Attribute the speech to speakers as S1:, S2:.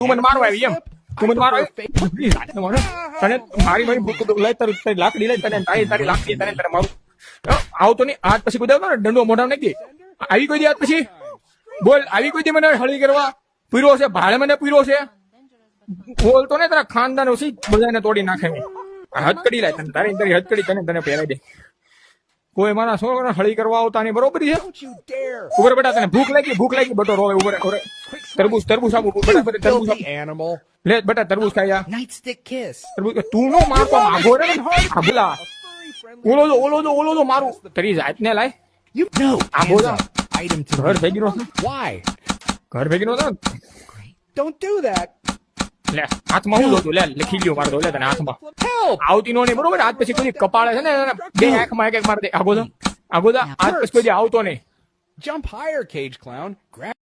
S1: તું મને મારવા આવી એમ તું મને મારવા તને મારી લઈ તારી લાકડી લઈ તને તારી લાકડી તને મારું આવતો નહીં આજ પછી કોઈ દેવતો ને દંડો મોઢા નાખી આવી કોઈ દી આજ પછી બોલ આવી કોઈ દી મને હળી કરવા પીરો છે ભાડે મને પીરો છે બોલતો ને તારા ખાનદાન ઓછી બધાને તોડી નાખે હથકડી લાય તને તારી હથકડી તને પહેરાઈ દે કોઈ મારા છોકરાને હળી કરવા આવતા નહીં બરોબર છે ઉપર બેટા તને ભૂખ લાગી બટો રોવે ઉપર તરબૂચ આપું બેટા તરબૂચ લે બેટા તરબૂચ ખાયા તરબૂચ તું નો મારતો આગો રે આગલા ઓલો જો મારું તરી જાત ને લાય આગો જા ઘર ભેગી નો ઘર ભેગી નો
S2: Don't do that.
S1: લે હાથમાં હું લોતું લે લખી લ્યો મારતો લે તને હાથમાં આવતી નો નહીં બરોબર આજ પછી કોઈ કપાળે છે ને બે આંખમાં એક માર દે આગો જા આજ પછી કોઈ આવતો નહીં
S2: Jump higher, cage clown. Grab